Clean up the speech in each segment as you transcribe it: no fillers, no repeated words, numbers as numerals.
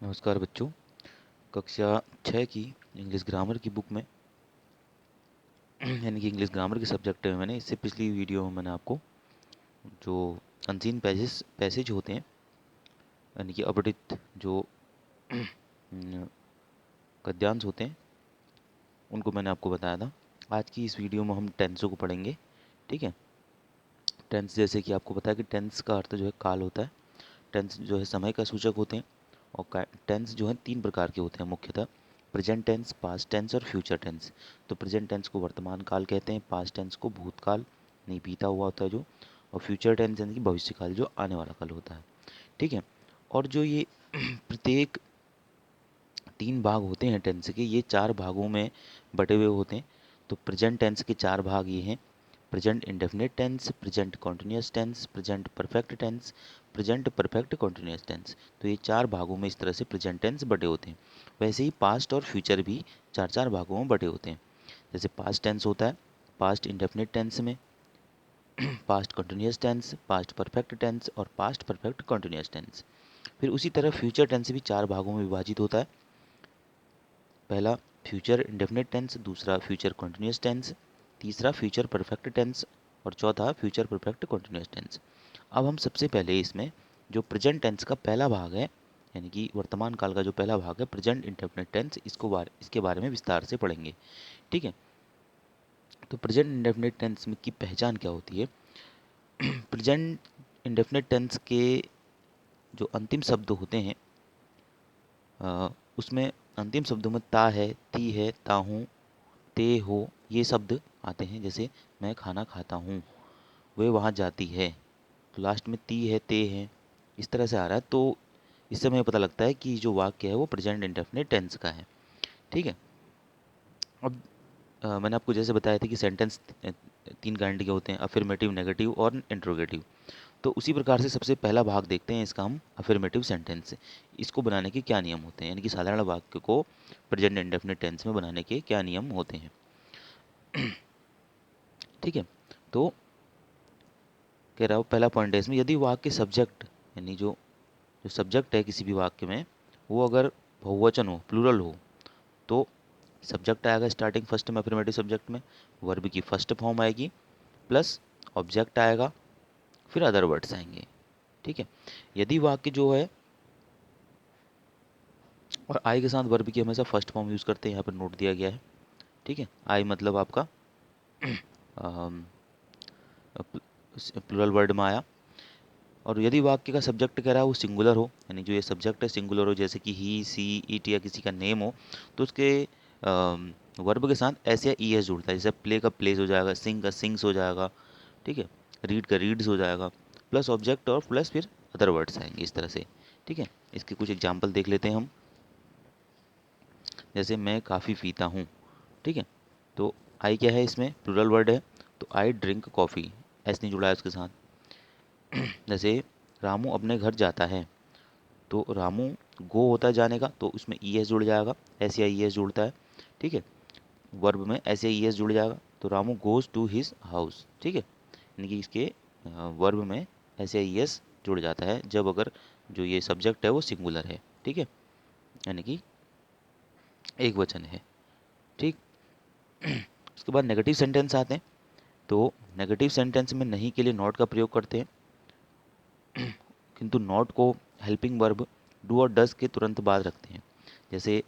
नमस्कार बच्चों। कक्षा 6 की इंग्लिश ग्रामर की बुक में यानी कि इंग्लिश ग्रामर के सब्जेक्ट में मैंने इससे पिछली वीडियो में मैंने आपको जो अनसीन पैसेज होते हैं यानी कि अपठित जो गद्यांश होते हैं उनको मैंने आपको बताया था। आज की इस वीडियो में हम टेंसों को पढ़ेंगे। ठीक है। टेंस जैसे कि आपको पता है कि टेंस का अर्थ जो है काल होता है। टेंस जो है समय का सूचक होते हैं। और टेंस जो है 3 प्रकार के होते हैं मुख्यतः, प्रेजेंट टेंस, पास्ट टेंस और फ्यूचर टेंस। तो प्रेजेंट टेंस को वर्तमान काल कहते हैं, पास्ट टेंस को भूतकाल नहीं बीता हुआ होता है जो, और फ्यूचर टेंस यानी कि भविष्य काल जो आने वाला काल होता है। ठीक है। और जो ये प्रत्येक 3 भाग होते हैं टेंस के, ये 4 भागों में बटे हुए होते हैं। तो प्रेजेंट टेंस के 4 भाग ये हैं: present indefinite tense, present continuous tense, present perfect tense, present perfect continuous tense. तो ये 4 भागों में इस तरह से प्रेजेंट टेंस बटे होते हैं। वैसे ही पास्ट और फ्यूचर भी 4 भागों में बटे होते हैं। जैसे पास्ट टेंस होता है पास्ट इंडेफिनिट टेंस में, past continuous tense, past perfect tense और पास्ट परफेक्ट कॉन्टिन्यूस टेंस। फिर उसी तरह फ्यूचर टेंस भी 4 भागों में विभाजित होता है। पहला फ्यूचर इंडेफिनिट टेंस, दूसरा फ्यूचर कॉन्टिन्यूस टेंस, तीसरा फ्यूचर परफेक्ट टेंस और चौथा फ्यूचर परफेक्ट कॉन्टिन्यूस टेंस। अब हम सबसे पहले इसमें जो प्रेजेंट टेंस का पहला भाग है यानी कि वर्तमान काल का जो पहला भाग है प्रेजेंट इंडेफिनिट टेंस, इसके बारे में विस्तार से पढ़ेंगे। ठीक है। तो प्रेजेंट इंडेफिनिट टेंस में की पहचान क्या होती है? प्रेजेंट इंडेफिनिट टेंस के जो अंतिम शब्द होते हैं उसमें अंतिम शब्दों में ता है, ती है, ता हूँ, ते हो, ये शब्द आते हैं। जैसे मैं खाना खाता हूँ, वे वहाँ जाती है, तो लास्ट में ती है, ते है, इस तरह से आ रहा है। तो इससे हमें पता लगता है कि जो वाक्य है वो प्रेजेंट इंडेफिनिट टेंस का है। ठीक है। अब मैंने आपको जैसे बताया था कि सेंटेंस 3 काइंड के होते हैं: अफर्मेटिव, नेगेटिव और इंट्रोगेटिव। तो उसी प्रकार से सबसे पहला भाग देखते हैं इसका हम, अफर्मेटिव सेंटेंस। इसको बनाने के क्या नियम होते हैं, यानी कि साधारण वाक्य को प्रेजेंट इंडेफिनिट टेंस में बनाने के क्या नियम होते हैं। ठीक है। तो कह रहा हूँ पहला पॉइंट है इसमें, यदि वाक्य सब्जेक्ट यानी जो जो सब्जेक्ट है किसी भी वाक्य में वो अगर बहुवचन हो, प्लूरल हो, तो सब्जेक्ट आएगा स्टार्टिंग फर्स्ट में अफर्मेटिव सब्जेक्ट में, वर्ब की फर्स्ट फॉर्म आएगी प्लस ऑब्जेक्ट आएगा, फिर अदर वर्ड्स आएंगे। ठीक है। यदि वाक्य जो है, और आई के साथ वर्ब की हमेशा फर्स्ट फॉर्म यूज़ करते हैं, यहाँ पर नोट दिया गया है। ठीक है। आई मतलब आपका प्लूरल वर्ड में आया। और यदि वाक्य का सब्जेक्ट कह रहा है वो सिंगुलर हो, यानी जो ये सब्जेक्ट है सिंगुलर हो, जैसे कि ही, सी, इट या किसी का नेम हो, तो उसके वर्ब के साथ एस या ई एस जुड़ता है। जैसे प्ले का प्लेस हो जाएगा, सिंग का सिंग्स हो जाएगा। ठीक है। रीड का रीड्स हो जाएगा, प्लस ऑब्जेक्ट और प्लस फिर अदर वर्ड्स आएंगे इस तरह से। ठीक है। इसके कुछ एग्जाम्पल देख लेते हैं हम। जैसे मैं काफ़ी पीता हूँ। ठीक है। तो आई क्या है इसमें, प्लूरल वर्ड है, तो आई ड्रिंक कॉफ़ी, एस नहीं जुड़ा है उसके साथ। जैसे रामू अपने घर जाता है, तो रामू गो होता है जाने का, तो उसमें ई एस जुड़ जाएगा, एस या ई एस जुड़ता है। ठीक है। वर्ब में एस या ई एस जुड़ जाएगा, तो Ramu goes to his house. ठीक है। यानी कि इसके वर्ब में एस या ई एस जुड़ जाता है जब अगर जो ये सब्जेक्ट है वो सिंगुलर है। ठीक है। यानी कि एक वचन है। ठीक। उसके बाद नेगेटिव सेंटेंस आते हैं। तो नेगेटिव सेंटेंस में नहीं के लिए नॉट का प्रयोग करते हैं, किंतु नॉट को हेल्पिंग वर्ब डू और डस के तुरंत बाद रखते हैं। जैसे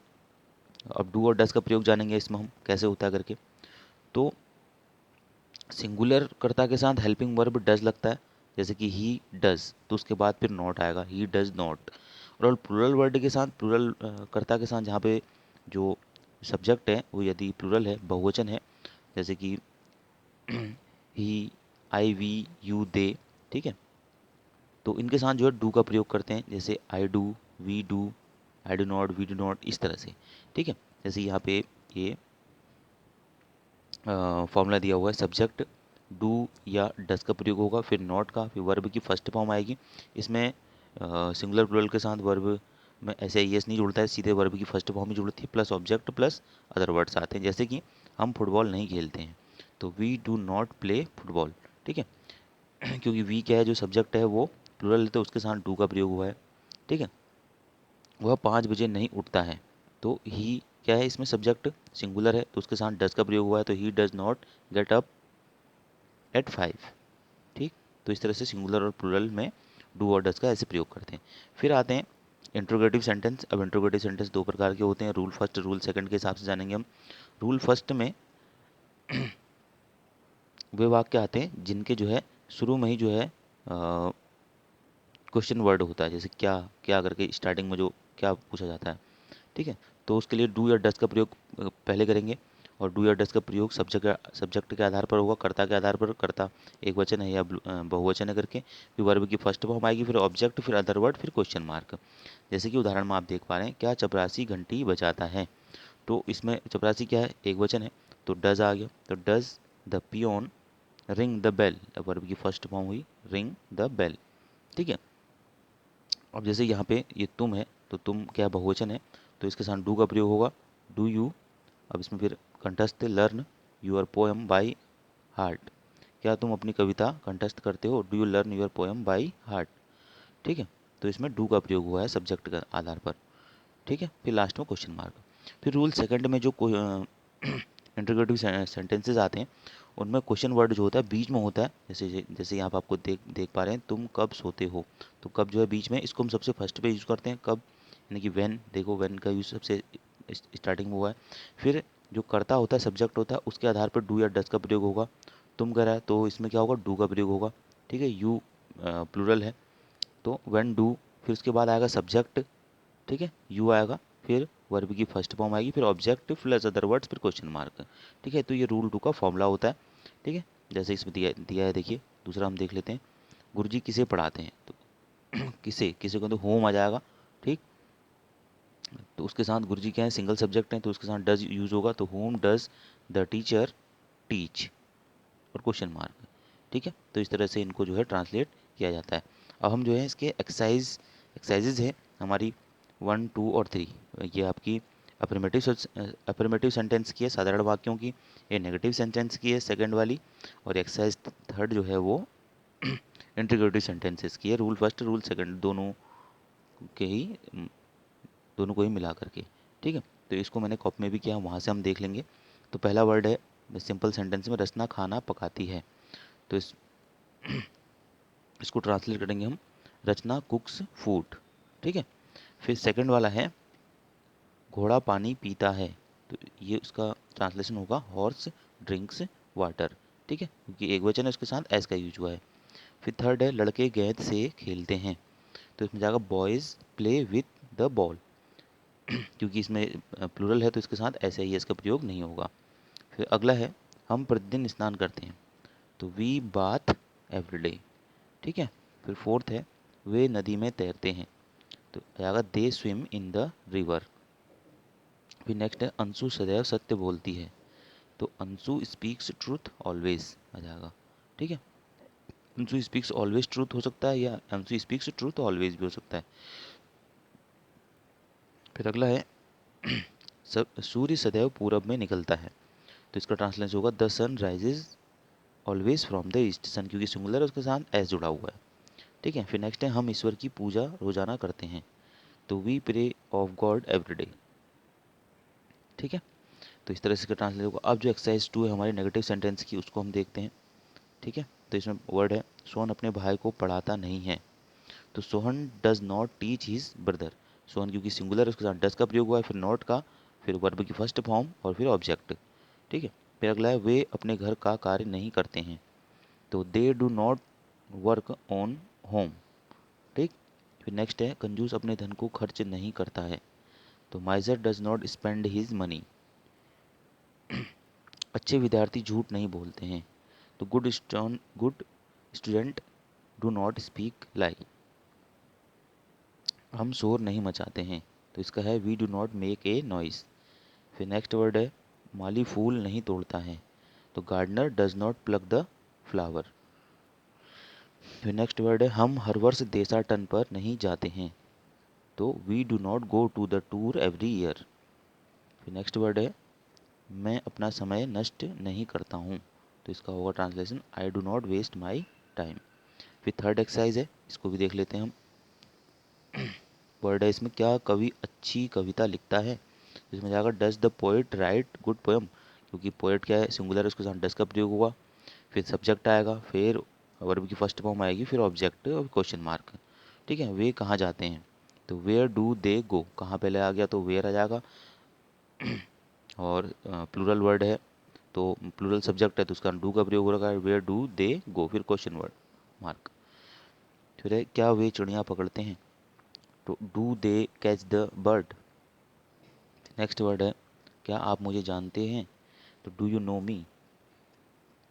अब डू और डस का प्रयोग जानेंगे इसमें हम कैसे होता है करके। तो सिंगुलर कर्ता के साथ हेल्पिंग वर्ब डज लगता है, जैसे कि ही डज, तो उसके बाद फिर नॉट आएगा, ही डज नॉट। और प्लूरल वर्ड के साथ, प्लूरल कर्ता के साथ जहाँ पे जो सब्जेक्ट है वो यदि प्लूरल है, बहुवचन है, जैसे कि ही, आई, वी, यू, दे। ठीक है। तो इनके साथ जो है डू का प्रयोग करते हैं, जैसे I do, we do, I do not, we do not, इस तरह से। ठीक है। जैसे यहाँ पे ये फॉर्मूला दिया हुआ है, सब्जेक्ट डू या डस का प्रयोग होगा, फिर नॉट का, फिर वर्ब की फर्स्ट फॉर्म आएगी। इसमें सिंगुलर प्लूरल के साथ वर्ब में ऐसे एस नहीं जुड़ता है, सीधे वर्ब की फर्स्ट फॉर्म ही जुड़ती है, plus object plus other words आते हैं। जैसे कि हम फुटबॉल नहीं खेलते हैं, तो we do not play football. ठीक है। क्योंकि वी क्या है, जो सब्जेक्ट है वो प्लूरल है, तो उसके साथ डू का प्रयोग हुआ है। ठीक है। वह 5 बजे नहीं उठता है। तो ही क्या है, इसमें सब्जेक्ट सिंगुलर है तो उसके साथ डज का प्रयोग हुआ है, तो he does not get up at 5। ठीक, तो इस तरह से सिंगुलर और प्लूरल में डू और डज का ऐसे प्रयोग करते हैं। फिर आते हैं इंट्रोगेटिव सेंटेंस। अब इंट्रोगेटिव सेंटेंस दो प्रकार के होते हैं, रूल फर्स्ट रूल सेकंड के हिसाब से जानेंगे हम। रूल फर्स्ट में वे वाक्य आते हैं जिनके जो है शुरू में ही जो है क्वेश्चन वर्ड होता है, जैसे क्या क्या करके स्टार्टिंग में जो क्या पूछा जाता है। ठीक है, तो उसके लिए डू या डज का प्रयोग पहले करेंगे, और डू या डज का प्रयोग सब्जेक्ट के आधार पर होगा, कर्ता के आधार पर, कर्ता एक वचन है या बहुवचन है करके, फिर वर्ब की फर्स्ट फॉर्म आएगी, फिर ऑब्जेक्ट, फिर अदर वर्ड, फिर क्वेश्चन मार्क। जैसे कि उदाहरण में आप देख पा रहे हैं, क्या चपरासी घंटी बजाता है। तो इसमें चपरासी क्या है, एक वचन है, तो डज आ गया, तो does the peon ring the bell, verb की फर्स्ट फॉर्म हुई रिंग द बेल। ठीक है, अब जैसे यहाँ पे ये तुम है, तो तुम क्या बहुवचन है, तो इसके साथ डू का प्रयोग होगा, डू यू। अब इसमें फिर कंठस्थ learn your poem by heart, क्या तुम अपनी कविता कंठस्थ करते हो, do you learn your poem by heart. ठीक है, तो इसमें डू का प्रयोग हुआ है सब्जेक्ट के आधार पर। ठीक है, फिर लास्ट में क्वेश्चन मार्क। फिर रूल सेकंड में जो इंटरोगेटिव सेंटेंसेस आते हैं उनमें क्वेश्चन वर्ड जो होता है बीच में होता है, जैसे जैसे यहाँ पर आपको देख देख पा रहे हैं, तुम कब सोते हो। तो कब जो है बीच में, इसको हम सबसे फर्स्ट पे यूज़ करते हैं, कब, यानी कि व्हेन। देखो व्हेन का यूज़ सबसे स्टार्टिंग में हुआ है। फिर जो कर्ता होता है, सब्जेक्ट होता है, उसके आधार पर डू या डज का प्रयोग होगा। तुम कह रहा है तो इसमें क्या होगा, डू का प्रयोग होगा। ठीक है, यू प्लूरल है तो व्हेन डू, फिर उसके बाद आएगा सब्जेक्ट। ठीक है, यू आएगा, फिर वर्ब की फर्स्ट फॉर्म आएगी, फिर ऑब्जेक्ट प्लस अदर वर्ड्स, फिर क्वेश्चन मार्क। ठीक है, तो ये रूल 2 का फॉर्मूला होता है। ठीक है, जैसे इसमें दिया दिया है, देखिए दूसरा हम देख लेते हैं। गुरुजी किसे पढ़ाते हैं, तो किसे किसे को तो होम आ जाएगा। ठीक, तो उसके साथ गुरुजी क्या है, सिंगल सब्जेक्ट है, तो उसके साथ डज यूज होगा, तो home does the teacher teach, और क्वेश्चन मार्क। ठीक है, तो इस तरह से इनको जो है ट्रांसलेट किया जाता है। अब हम जो है इसके एक्सरसाइजेज है हमारी 1, 2 और 3। ये आपकी अफर्मेटिव सेंटेंस की है, साधारण वाक्यों की। ये नेगेटिव सेंटेंस की है सेकंड वाली, और एक्सरसाइज थर्ड जो है वो इंटीग्रेटिव सेंटेंसेस की है, रूल फर्स्ट रूल सेकंड दोनों के ही दोनों को ही मिला करके। ठीक है, तो इसको मैंने कॉपी में भी किया, वहाँ से हम देख लेंगे। तो पहला वर्ड है सिंपल सेंटेंस में, रचना खाना पकाती है। तो इसको ट्रांसलेट करेंगे हम, रचना कुक्स फूड। ठीक है, फिर सेकंड वाला है घोड़ा पानी पीता है, तो ये उसका ट्रांसलेशन होगा हॉर्स ड्रिंक्स वाटर। ठीक है, क्योंकि एक वचन है उसके साथ एस का यूज हुआ है। फिर थर्ड है लड़के गेंद से खेलते हैं, तो इसमें जाएगा boys play with the ball, क्योंकि इसमें प्लूरल है तो इसके साथ ऐसे ही इसका प्रयोग नहीं होगा। फिर अगला है हम प्रतिदिन स्नान करते हैं, तो वी बाथ एवरीडे। ठीक है, फिर फोर्थ है वे नदी में तैरते हैं, तो आएगा दे स्विम इन द रिवर। फिर नेक्स्ट है अंशु सदैव सत्य बोलती है, तो अंशु स्पीक्स ट्रूथ ऑलवेज आ जाएगा। ठीक है, अंशु स्पीक्स ऑलवेज ट्रूथ हो सकता है, या अंशु स्पीक्स ट्रूथ ऑलवेज भी हो सकता है। फिर अगला है सब सूर्य सदैव पूरब में निकलता है, तो इसका ट्रांसलेशन होगा the sun rises always from the east, sun क्योंकि सिंगुलर है उसके साथ एस जुड़ा हुआ है। ठीक है, फिर नेक्स्ट है हम ईश्वर की पूजा रोजाना करते हैं, तो we pray of God everyday. ठीक है, तो इस तरह से इसका ट्रांसलेट होगा। अब जो एक्सरसाइज 2 है हमारी नेगेटिव सेंटेंस की, उसको हम देखते हैं। ठीक है, तो इसमें वर्ड है सोहन अपने भाई को पढ़ाता नहीं है, तो Sohan does not teach his brother. Sohan क्योंकि सिंगुलर उसके साथ डज का प्रयोग हुआ है, फिर नॉट का, फिर वर्ब की फर्स्ट फॉर्म, और फिर ऑब्जेक्ट। ठीक है, फिर अगला है वे अपने घर का कार्य नहीं करते हैं, तो they do not work on home. ठीक, फिर नेक्स्ट है कंजूस अपने धन को खर्च नहीं करता है, तो miser does not spend his money. अच्छे विद्यार्थी झूठ नहीं बोलते हैं, तो good student do not speak lie. हम शोर नहीं मचाते हैं, तो इसका है we do not make a noise. फिर नेक्स्ट वर्ड है माली फूल नहीं तोड़ता है, तो gardener does not pluck the flower. फिर नेक्स्ट वर्ड है हम हर वर्ष देशाटन पर नहीं जाते हैं, तो we do not go to the tour every year. फिर नेक्स्ट वर्ड है मैं अपना समय नष्ट नहीं करता हूँ, तो इसका होगा translation I do not waste my time. फिर थर्ड एक्सरसाइज है, इसको भी देख लेते हैं हम। वर्ड है इसमें, क्या कवि अच्छी कविता लिखता है? इसमें जाएगा does the poet right good poem, क्योंकि पोइट क्या है, सिंगुलर, उसके साथ डज का प्रयोग हुआ, फिर सब्जेक्ट आएगा, फिर वर्ब की फर्स्ट फॉर्म आएगी, फिर ऑब्जेक्ट और क्वेश्चन मार्क। ठीक है, वे कहाँ जाते हैं, तो वेयर डू दे गो, कहाँ पहले आ गया तो वेयर आ जाएगा। और प्लूरल वर्ड है तो प्लूरल सब्जेक्ट है तो उसका डू का प्रयोग हो रहा है, वेयर डू दे गो, फिर क्वेश्चन वर्ड मार्क। फिर है क्या वे चिड़िया पकड़ते हैं, तो do they catch the bird. Next word है क्या आप मुझे जानते हैं, तो डू यू नो मी।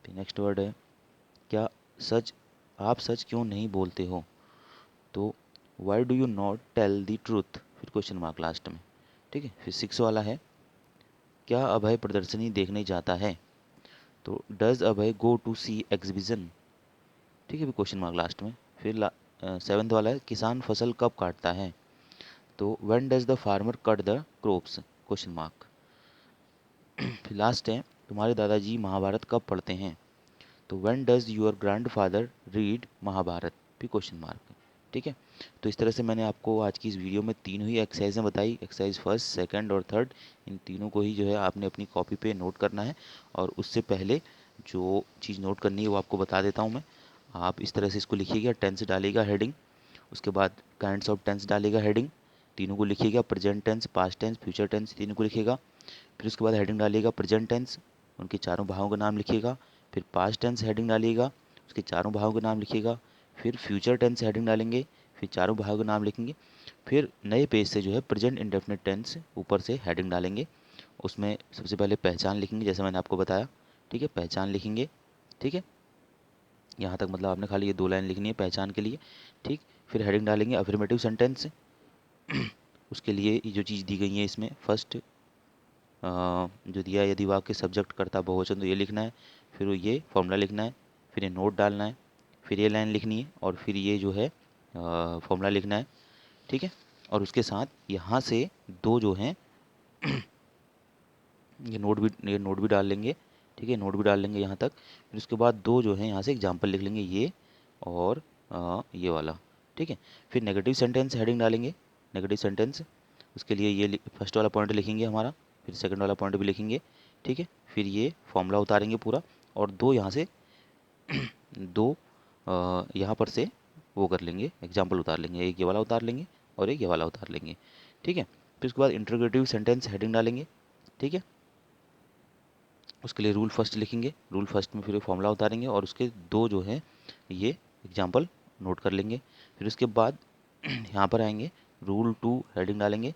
फिर नेक्स्ट वर्ड है क्या सच आप सच क्यों नहीं बोलते हो, तो why do you not tell the truth, फिर क्वेश्चन मार्क लास्ट में। ठीक है, फिर 6 वाला है क्या अभय प्रदर्शनी देखने जाता है, तो does Abhay go to see exhibition. ठीक है, फिर क्वेश्चन मार्क लास्ट में। फिर 7th वाला है किसान फसल कब काटता है, तो when does the farmer cut the crops, question mark. फिर लास्ट है तुम्हारे दादाजी महाभारत कब पढ़ते हैं, तो when does your grandfather read Mahabharat, भी क्वेश्चन मार्क। ठीक है, तो इस तरह से मैंने आपको आज की इस वीडियो में तीनों ही एक्सरसाइजें बताई, एक्सरसाइज फर्स्ट, सेकंड और थर्ड। इन तीनों को ही जो है आपने अपनी कॉपी पे नोट करना है। और उससे पहले जो चीज़ नोट करनी है वो आपको बता देता हूँ मैं। आप इस तरह से इसको लिखिएगा, टेंस डालिएगा हेडिंग, उसके बाद काइंड्स ऑफ टेंस डालेगा हेडिंग, तीनों को लिखिएगा, present tense, past tense, future tense, तीनों को लिखिएगा। फिर उसके बाद हेडिंग डालिएगा प्रेजेंट टेंस, उनके चारों भावों का नाम लिखिएगा। फिर पास्ट टेंस हेडिंग डालिएगा, उसके चारों भावों का नाम लिखिएगा। फिर फ्यूचर टेंस हेडिंग डालेंगे, फिर चारों भावों का नाम लिखेंगे। फिर नए पेज से जो है प्रेजेंट इंडेफिनिट टेंस ऊपर से हेडिंग डालेंगे, उसमें सबसे पहले पहचान लिखेंगे जैसे मैंने आपको बताया। ठीक है, पहचान लिखेंगे। ठीक है, यहाँ तक मतलब आपने खाली ये 2 लाइन लिखनी है पहचान के लिए। ठीक, फिर हेडिंग डालेंगे अफर्मेटिव सेंटेंस। उसके लिए ये जो चीज़ दी गई है इसमें फर्स्ट जो दिया है, यदि वाक्य सब्जेक्ट करता बहुवचन तो ये लिखना है, फिर ये फॉर्मूला लिखना है, फिर ये नोट डालना है, फिर ये लाइन लिखनी है और फिर ये जो है फॉर्मूला लिखना है। ठीक है, और उसके साथ यहाँ से 2 जो हैं ये नोट भी डाल लेंगे। ठीक है, नोट भी डाल लेंगे यहाँ तक। फिर उसके बाद 2 जो हैं यहाँ से एग्जाम्पल लिख लेंगे, ये और ये वाला। ठीक है, फिर नेगेटिव सेंटेंस हेडिंग डालेंगे, नेगेटिव सेंटेंस, उसके लिए ये फर्स्ट वाला पॉइंट लिखेंगे हमारा, फिर सेकंड वाला पॉइंट भी लिखेंगे। ठीक है, फिर ये फॉर्मूला उतारेंगे पूरा, और 2 यहाँ से 2 यहाँ पर से वो कर लेंगे, एग्जाम्पल उतार लेंगे, एक ये वाला उतार लेंगे और एक ये वाला उतार लेंगे। ठीक है, फिर उसके बाद इंटरोगेटिव सेंटेंस हेडिंग डालेंगे। ठीक है, उसके लिए रूल फर्स्ट लिखेंगे, रूल फर्स्ट में फिर फॉर्मूला उतारेंगे और उसके 2 जो हैं ये एग्जाम्पल नोट कर लेंगे। फिर उसके बाद यहाँ पर आएंगे, रूल 2 हेडिंग डालेंगे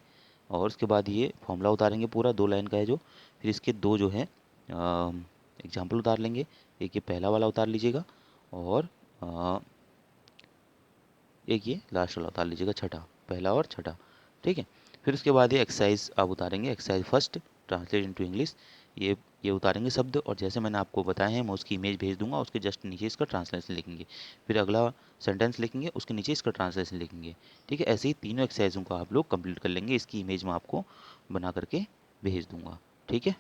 और उसके बाद ये फॉर्मूला उतारेंगे पूरा 2 लाइन का है जो। फिर इसके 2 जो हैं एग्जाम्पल उतार लेंगे, एक ये पहला वाला उतार लीजिएगा और एक ये लास्ट वाला उतार लीजिएगा, छठा, पहला और छठा। ठीक है, फिर उसके बाद ये एक्सरसाइज आप उतारेंगे, exercise first translate into English, ये उतारेंगे शब्द और जैसे मैंने आपको बताया है मैं उसकी इमेज भेज दूंगा, उसके जस्ट नीचे इसका ट्रांसलेशन लिखेंगे। फिर अगला सेंटेंस लिखेंगे, उसके नीचे इसका ट्रांसलेशन लिखेंगे। ठीक है, ऐसे ही तीनों एक्सरसाइजों को आप लोग कंप्लीट कर लेंगे, इसकी इमेज मैं आपको बना करके भेज दूंगा। ठीक है।